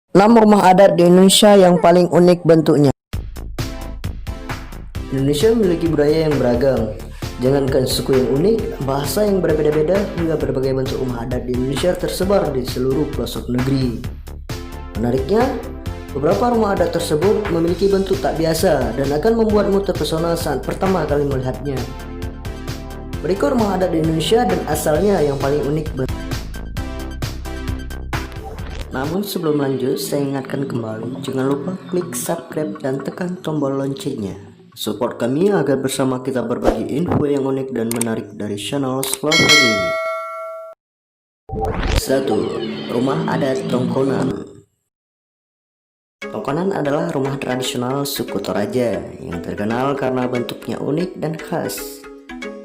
6 rumah adat di Indonesia yang paling unik bentuknya. Indonesia memiliki budaya yang beragam. Jangankan suku yang unik, bahasa yang berbeda-beda, hingga berbagai bentuk rumah adat di Indonesia tersebar di seluruh pelosok negeri. Menariknya, beberapa rumah adat tersebut memiliki bentuk tak biasa dan akan membuatmu terpesona saat pertama kali melihatnya. Berikut rumah adat di Indonesia dan asalnya yang paling unik. Namun sebelum lanjut, saya ingatkan kembali, jangan lupa klik subscribe dan tekan tombol loncengnya. Support kami agar bersama kita berbagi info yang unik dan menarik dari channel Vlog ini. 1. Rumah adat Tongkonan. Tongkonan adalah rumah tradisional suku Toraja yang terkenal karena bentuknya unik dan khas.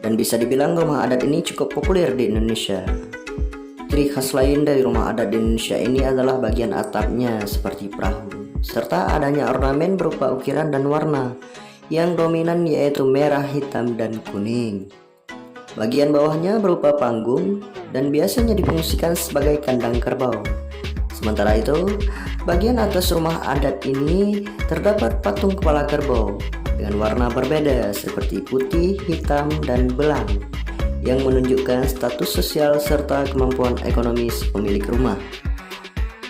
Dan bisa dibilang rumah adat ini cukup populer di Indonesia. Ciri khas lain dari rumah adat di Indonesia ini adalah bagian atapnya seperti perahu, serta adanya ornamen berupa ukiran dan warna yang dominan yaitu merah, hitam, dan kuning. Bagian bawahnya berupa panggung dan biasanya difungsikan sebagai kandang kerbau. Sementara itu, bagian atas rumah adat ini terdapat patung kepala kerbau dengan warna berbeda seperti putih, hitam, dan belang, yang menunjukkan status sosial serta kemampuan ekonomis pemilik rumah.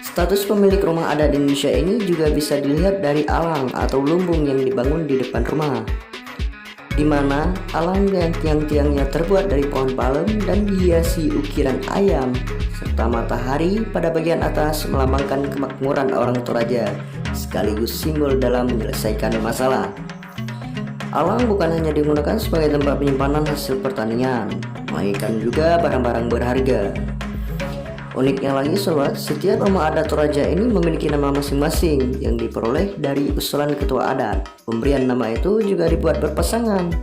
Status pemilik rumah adat di Indonesia ini juga bisa dilihat dari alang atau lumbung yang dibangun di depan rumah, di mana alang dan tiang-tiangnya terbuat dari pohon palem dan dihiasi ukiran ayam serta matahari pada bagian atas melambangkan kemakmuran orang Toraja sekaligus simbol dalam menyelesaikan masalah. Alang bukan hanya digunakan sebagai tempat penyimpanan hasil pertanian, melainkan juga barang-barang berharga. Uniknya lagi sobat, setiap rumah adat Toraja ini memiliki nama masing-masing yang diperoleh dari usulan ketua adat. Pemberian nama itu juga dibuat berpasangan.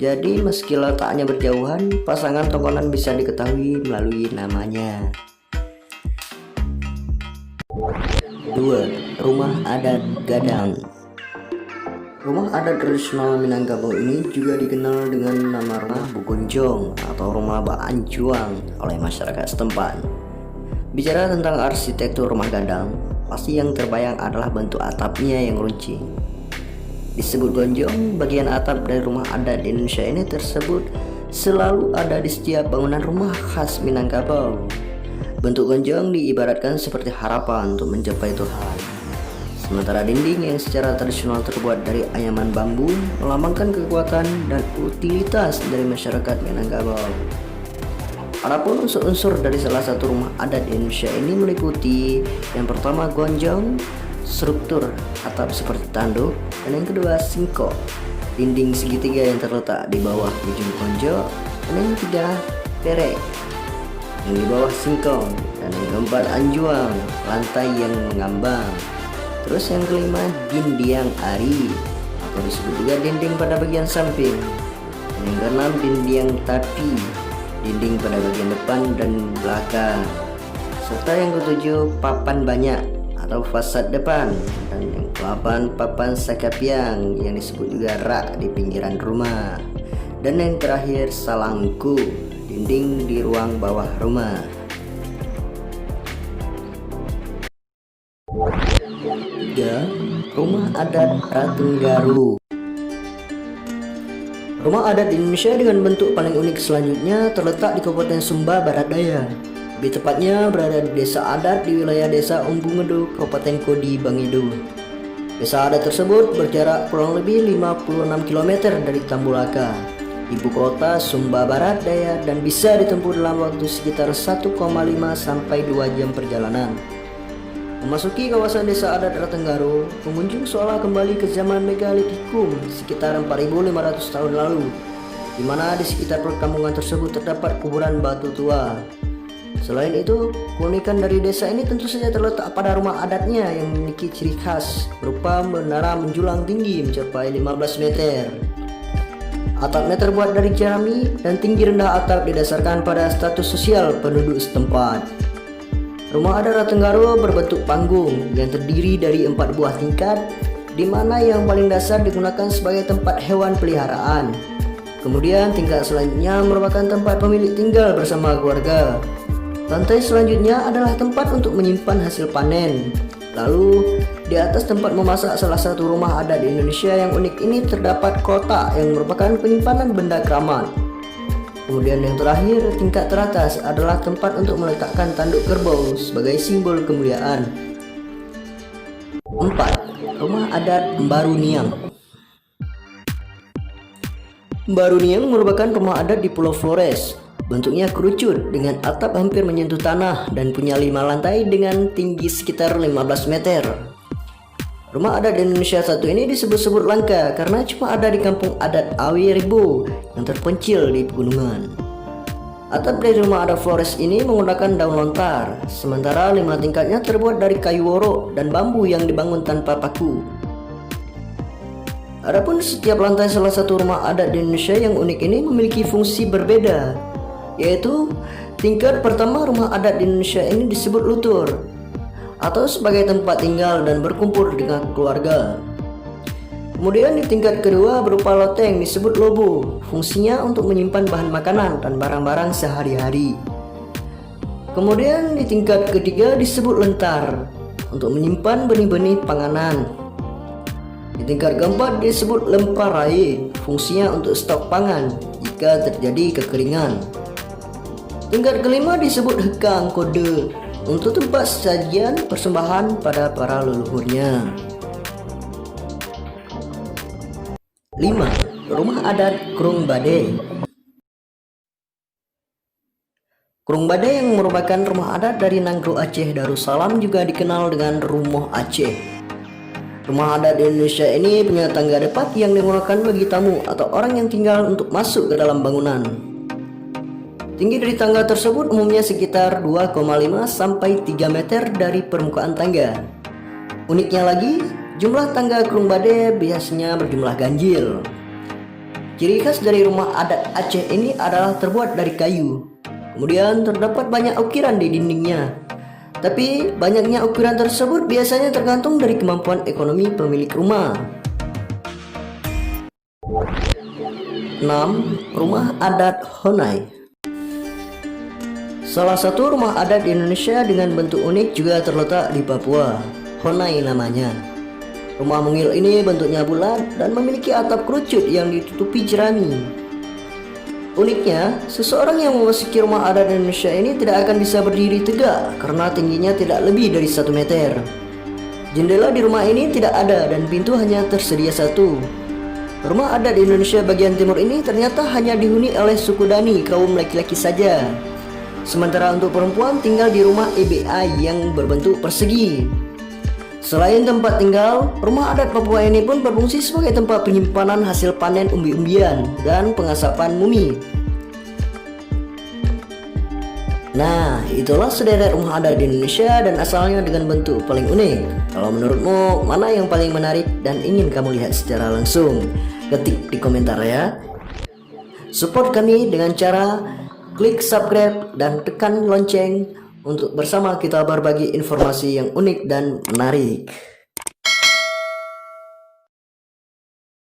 Jadi meski letaknya berjauhan, pasangan Tongkonan bisa diketahui melalui namanya. 2. Rumah adat Gadang. Rumah adat tradisional Minangkabau ini juga dikenal dengan nama rumah Bugonjong atau rumah Baanjuang oleh masyarakat setempat. Bicara tentang arsitektur rumah gadang, pasti yang terbayang adalah bentuk atapnya yang runcing. Disebut gonjong, bagian atap dari rumah adat di Indonesia ini tersebut selalu ada di setiap bangunan rumah khas Minangkabau. Bentuk gonjong diibaratkan seperti harapan untuk mencapai Tuhan. Sementara dinding yang secara tradisional terbuat dari anyaman bambu melambangkan kekuatan dan utilitas dari masyarakat Minangkabau. Adapun unsur-unsur dari salah satu rumah adat di Indonesia ini meliputi yang pertama gonjong, struktur atap seperti tanduk, dan yang kedua singkok, dinding segitiga yang terletak di bawah ujung gonjong, dan yang ketiga perek yang di bawah singkong, dan yang keempat anjuang, lantai yang mengambang. Terus yang kelima dindiang ari atau disebut juga dinding pada bagian samping. Yang keenam dindiang tapi, dinding pada bagian depan dan belakang. Serta yang ketujuh papan banyak atau fasad depan, dan yang ke-8 papan sakapiang yang disebut juga rak di pinggiran rumah. Dan yang terakhir salangku, dinding di ruang bawah rumah. 3. Rumah adat Ratunggaru. Rumah adat di Indonesia dengan bentuk paling unik selanjutnya terletak di Kabupaten Sumba Barat Daya. Lebih tepatnya berada di desa adat di wilayah desa Umbungedo, Kabupaten Kodi, Bangido. Desa adat tersebut berjarak kurang lebih 56 km dari Tambulaka, ibu kota Sumba Barat Daya, dan bisa ditempuh dalam waktu sekitar 1,5 sampai 2 jam perjalanan. Memasuki kawasan desa adat Ratunggaru, pengunjung seolah kembali ke zaman Megalitikum sekitar 4.500 tahun lalu, di mana di sekitar perkampungan tersebut terdapat kuburan batu tua. Selain itu, keunikan dari desa ini tentu saja terletak pada rumah adatnya yang memiliki ciri khas berupa menara menjulang tinggi mencapai 15 meter. Atapnya terbuat dari jerami dan tinggi rendah atap didasarkan pada status sosial penduduk setempat. Rumah adat Ratunggaru berbentuk panggung yang terdiri dari 4 buah tingkat, di mana yang paling dasar digunakan sebagai tempat hewan peliharaan. Kemudian tingkat selanjutnya merupakan tempat pemilik tinggal bersama keluarga. Lantai selanjutnya adalah tempat untuk menyimpan hasil panen. Lalu di atas tempat memasak salah satu rumah adat di Indonesia yang unik ini terdapat kotak yang merupakan penyimpanan benda keramat. Kemudian yang terakhir, tingkat teratas adalah tempat untuk meletakkan tanduk kerbau sebagai simbol kemuliaan. 4. Rumah adat Mbaruniang. Mbaruniang merupakan rumah adat di Pulau Flores. Bentuknya kerucut dengan atap hampir menyentuh tanah dan punya 5 lantai dengan tinggi sekitar 15 meter. Rumah adat di Indonesia satu ini disebut-sebut langka karena cuma ada di kampung adat Awi Ribo yang terpencil di pegunungan. Atap dari rumah adat Flores ini menggunakan daun lontar, sementara 5 tingkatnya terbuat dari kayu woro dan bambu yang dibangun tanpa paku. Adapun setiap lantai salah satu rumah adat di Indonesia yang unik ini memiliki fungsi berbeda, yaitu tingkat pertama rumah adat di Indonesia ini disebut lutur atau sebagai tempat tinggal dan berkumpul dengan keluarga. Kemudian di tingkat kedua berupa loteng disebut lobo, fungsinya untuk menyimpan bahan makanan dan barang-barang sehari-hari. Kemudian di tingkat ketiga disebut lentar untuk menyimpan benih-benih panganan. Di tingkat keempat disebut lemparai, fungsinya untuk stok pangan jika terjadi kekeringan. Tingkat kelima disebut hekang kode untuk tempat sajian persembahan pada para leluhurnya. 5. Rumah adat Krung Bade. Krung Bade yang merupakan rumah adat dari Nanggro Aceh Darussalam juga dikenal dengan Rumoh Aceh. Rumah adat di Indonesia ini punya tangga depan yang digunakan bagi tamu atau orang yang tinggal untuk masuk ke dalam bangunan. Tinggi dari tangga tersebut umumnya sekitar 2,5 sampai 3 meter dari permukaan tangga. Uniknya lagi, jumlah tangga Krung Bade biasanya berjumlah ganjil. Ciri khas dari rumah adat Aceh ini adalah terbuat dari kayu. Kemudian terdapat banyak ukiran di dindingnya. Tapi banyaknya ukiran tersebut biasanya tergantung dari kemampuan ekonomi pemilik rumah. 6. Rumah adat Honai. Salah satu rumah adat di Indonesia dengan bentuk unik juga terletak di Papua. Honai namanya. Rumah mungil ini bentuknya bulat dan memiliki atap kerucut yang ditutupi jerami. Uniknya, seseorang yang memasuki rumah adat Indonesia ini tidak akan bisa berdiri tegak karena tingginya tidak lebih dari 1 meter. Jendela di rumah ini tidak ada dan pintu hanya tersedia satu. Rumah adat di Indonesia bagian timur ini ternyata hanya dihuni oleh suku Dani kaum laki-laki saja. Sementara untuk perempuan tinggal di rumah EBA yang berbentuk persegi. Selain tempat tinggal, rumah adat Papua ini pun berfungsi sebagai tempat penyimpanan hasil panen umbi-umbian dan pengasapan mumi. Nah, itulah sederet rumah adat di Indonesia dan asalnya dengan bentuk paling unik. Kalau menurutmu, mana yang paling menarik dan ingin kamu lihat secara langsung? Ketik di komentar ya. Support kami dengan cara klik subscribe dan tekan lonceng untuk bersama kita berbagi informasi yang unik dan menarik.